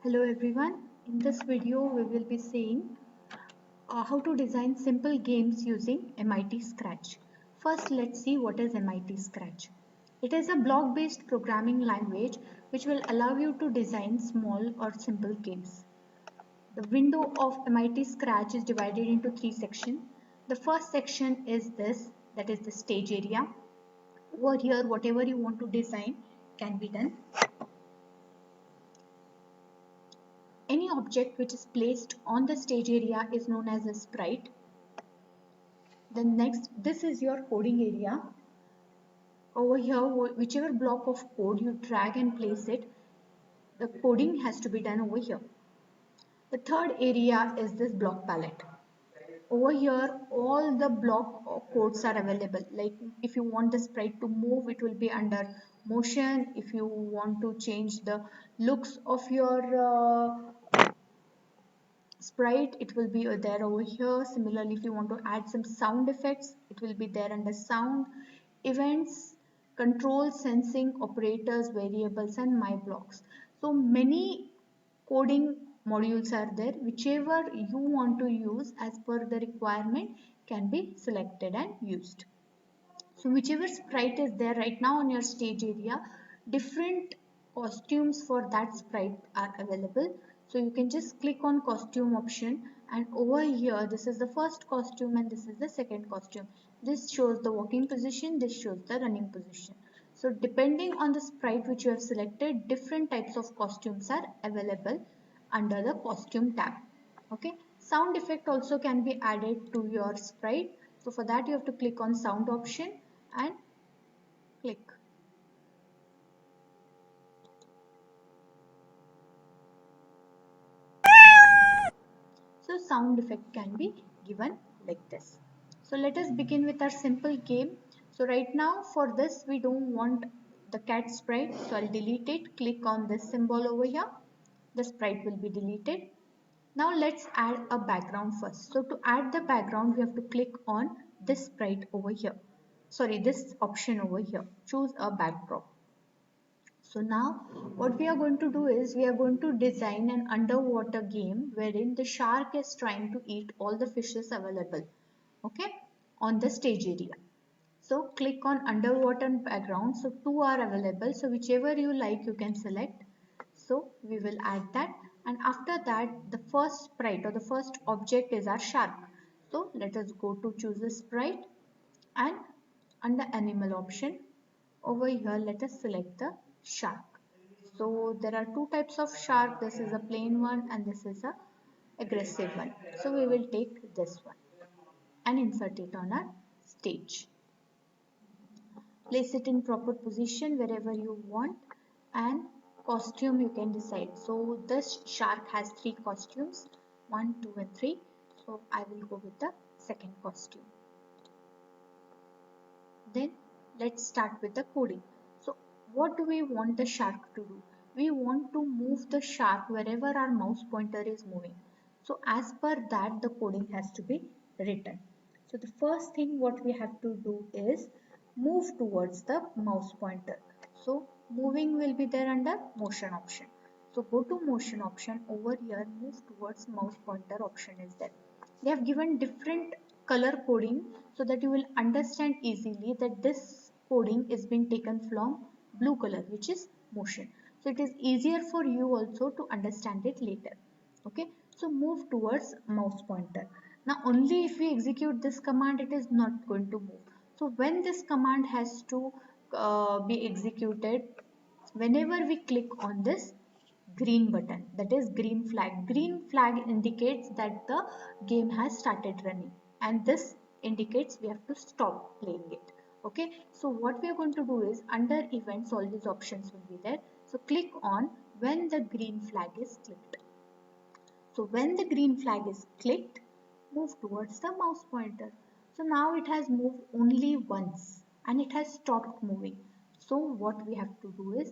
Hello everyone. In this video we will be seeing how to design simple games using MIT Scratch. First let's see what is MIT Scratch. It is a block-based programming language which will allow you to design small or simple games. The window of MIT Scratch is divided into three sections. The first section is this, that is the stage area. Over here whatever you want to design can be done. Any object which is placed on the stage area is known as a sprite. Then next, this is your coding area. Over here, whichever block of code you drag and place it, the coding has to be done over here. The third area is this block palette. Over here, all the block codes are available. Like if you want the sprite to move, it will be under motion. If you want to change the looks of your sprite, it will be there over here. Similarly, if you want to add some sound effects, it will be there under sound, events, control, sensing, operators, variables, and my blocks. So many coding modules are there. Whichever you want to use as per the requirement can be selected and used. So whichever sprite is there right now on your stage area, different costumes for that sprite are available. So you can just click on costume option, and over here this is the first costume and this is the second costume. This shows the walking position, this shows the running position. So depending on the sprite which you have selected, different types of costumes are available under the costume tab. Okay, sound effect also can be added to your sprite. So for that you have to click on sound option and click. So sound effect can be given like this. So let us begin with our simple game. So right now for this we don't want the cat sprite, so I'll delete it. Click on this symbol over here. The sprite will be deleted. Now let's add a background first. So to add the background we have to click on this sprite over here. Sorry, this option over here. Choose a backdrop. So now what we are going to do is we are going to design an underwater game wherein the shark is trying to eat all the fishes available, okay, on the stage area. So click on underwater background. So two are available. So whichever you like you can select. So we will add that, and after that the first sprite or the first object is our shark. So let us go to choose a sprite, and under animal option over here let us select the shark. So there are two types of shark. This is a plain one and this is a aggressive one. So we will take this one and insert it on our stage. Place it in proper position wherever you want, and costume you can decide. So this shark has three costumes, 1, 2 and 3. So I will go with the second costume. Then let's start with the coding. So what do we want the shark to do? We want to move the shark wherever our mouse pointer is moving. So as per that the coding has to be written. So the first thing what we have to do is move towards the mouse pointer. So moving will be there under motion option. So go to motion option. Over here move towards mouse pointer option is there. They have given different color coding so that you will understand easily that this coding is being taken from blue color, which is motion. So it is easier for you also to understand it later. Okay, so move towards mouse pointer. Now only if we execute this command it is not going to move. So when this command has to be executed, whenever we click on this green button, that is green flag indicates that the game has started running, and this indicates we have to stop playing it. Okay, so what we are going to do is under events all these options will be there. So click on when the green flag is clicked. So when the green flag is clicked, move towards the mouse pointer. So now it has moved only once and it has stopped moving. So what we have to do is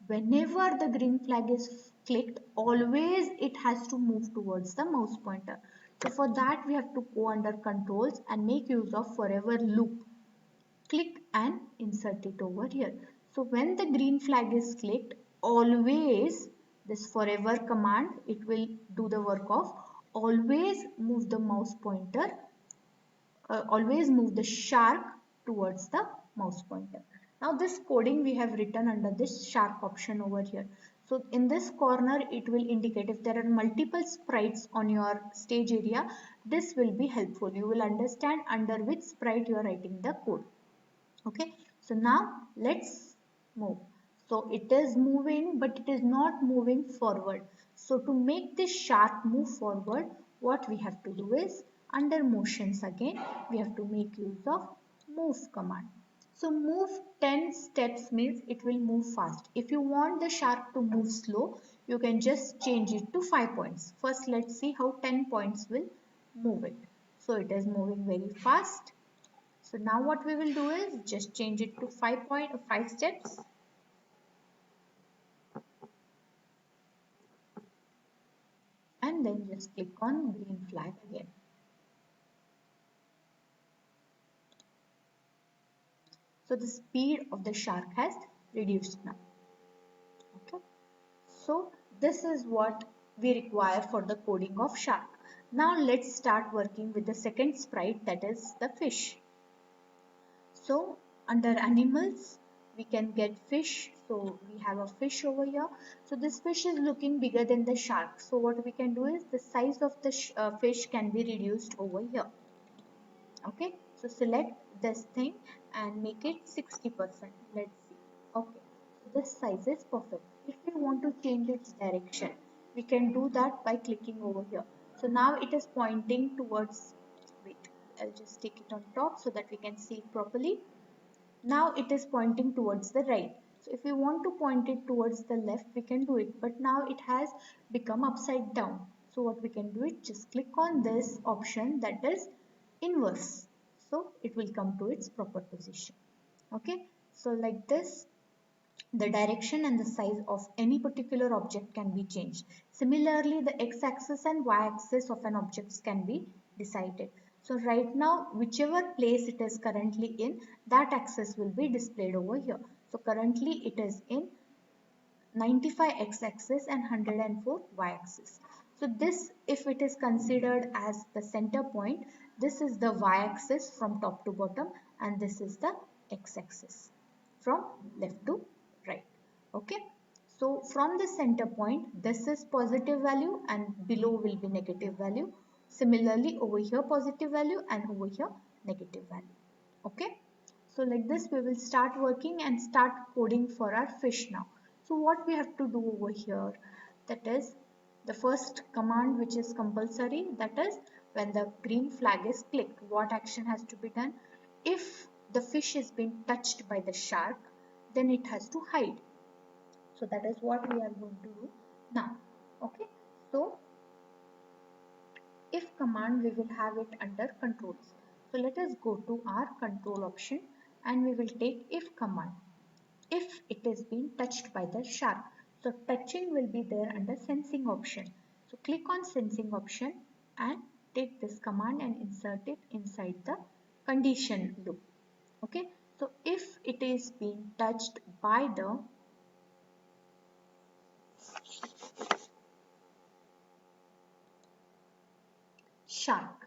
whenever the green flag is clicked, always it has to move towards the mouse pointer. So for that we have to go under controls and make use of forever loop. Click and insert it over here. So when the green flag is clicked, always this forever command, it will do the work of always move the mouse pointer, always move the shark towards the mouse pointer. Now this coding we have written under this shark option over here. So in this corner it will indicate if there are multiple sprites on your stage area, this will be helpful. You will understand under which sprite you are writing the code. Okay, so now let's move. So it is moving but it is not moving forward. So to make this shark move forward, what we have to do is under motions again we have to make use of move command. So move 10 steps means it will move fast. If you want the shark to move slow, you can just change it to 5 points. First let's see how 10 points will move it. So it is moving very fast. So now what we will do is just change it to 5 steps. And then just click on green flag again. So the speed of the shark has reduced now. Okay. So this is what we require for the coding of shark. Now let's start working with the second sprite, that is the fish. So under animals we can get fish. So we have a fish over here. So this fish is looking bigger than the shark. So what we can do is the size of the fish can be reduced over here. Okay, so select this thing and make it 60%. Let's see. Okay, so this size is perfect. If we want to change its direction, we can do that by clicking over here. So now it is pointing towards, wait, I'll just take it on top so that we can see it properly. Now it is pointing towards the right. So if we want to point it towards the left, we can do it. But now it has become upside down. So what we can do is just click on this option, that is inverse. So it will come to its proper position. Okay. So like this, the direction and the size of any particular object can be changed. Similarly, the x-axis and y-axis of an object can be decided. So right now, whichever place it is currently in, that axis will be displayed over here. So currently it is in 95 x-axis and 104 y-axis. So this, if it is considered as the center point, this is the y-axis from top to bottom and this is the x-axis from left to right. Okay, so from the center point, this is positive value and below will be negative value. Similarly, over here positive value and over here negative value. Okay, so like this we will start working and start coding for our fish now. So what we have to do over here, that is the first command which is compulsory, that is when the green flag is clicked, what action has to be done? If the fish is being touched by the shark, then it has to hide. So that is what we are going to do now. Okay, so if command, we will have it under controls. So let us go to our control option and we will take if command. If it is being touched by the shark. So touching will be there under sensing option. So click on sensing option and take this command and insert it inside the condition loop. Okay, so if it is being touched by the shark,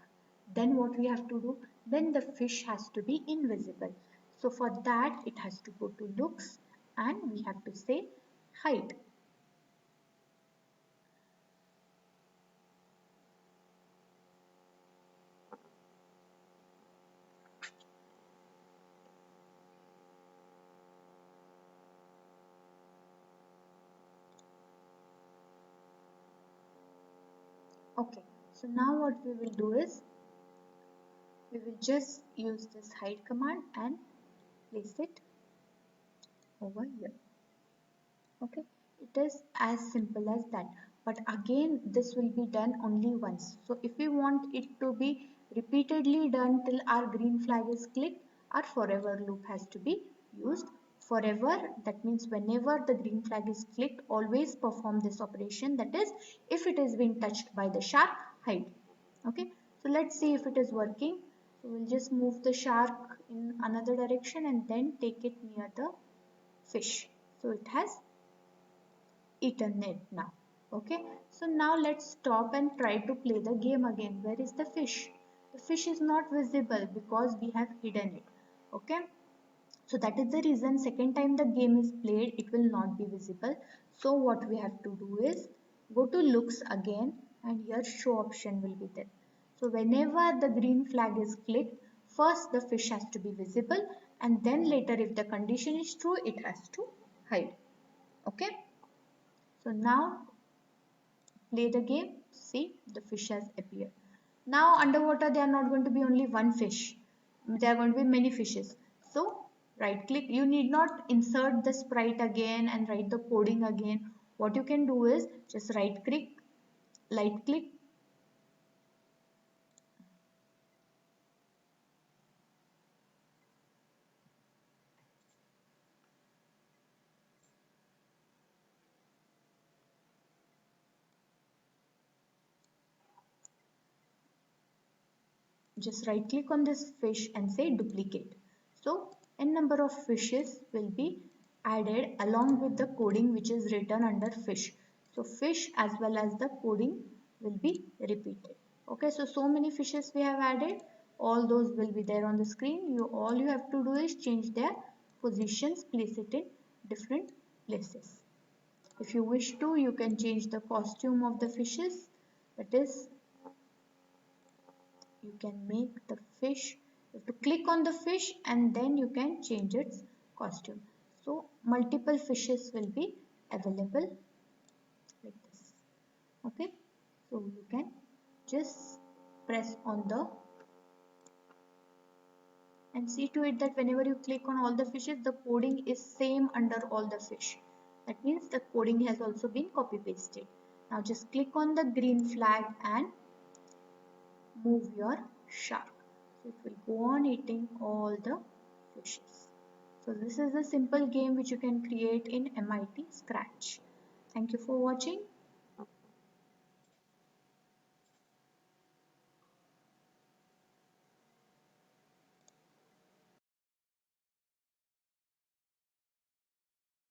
then what we have to do, then the fish has to be invisible. So for that it has to go to looks and we have to say hide. Okay, so now what we will do is we will just use this hide command and place it over here. Okay, it is as simple as that, but again this will be done only once. So if we want it to be repeatedly done till our green flag is clicked, our forever loop has to be used. Forever, that means whenever the green flag is clicked, always perform this operation, that is if it is being touched by the shark, hide. Okay, so let's see if it is working. So we'll just move the shark in another direction and then take it near the fish. So it has eaten it now. Okay, so now let's stop and try to play the game again. Where is the fish? The fish is not visible because we have hidden it. Okay, so that is the reason second time the game is played it will not be visible. So what we have to do is go to looks again, and here show option will be there. So whenever the green flag is clicked, first the fish has to be visible, and then later if the condition is true it has to hide. Okay, so now play the game. See, the fish has appeared. Now underwater there are not going to be only one fish, there are going to be many fishes. So right click, you need not insert the sprite again and write the coding again. What you can do is just right click, just right click on this fish and say duplicate. So n number of fishes will be added along with the coding which is written under fish. So fish as well as the coding will be repeated. Okay, so many fishes we have added, all those will be there on the screen. All you have to do is change their positions, place it in different places. If you wish to, you can change the costume of the fishes, that is, you can make the fish, you have to click on the fish and then you can change its costume. So multiple fishes will be available like this. Okay, so you can just press on the and see to it that whenever you click on all the fishes, the coding is same under all the fish. That means the coding has also been copy pasted. Now just click on the green flag and move your shark. So it will go on eating all the fishes. So this is a simple game which you can create in MIT Scratch. Thank you for watching.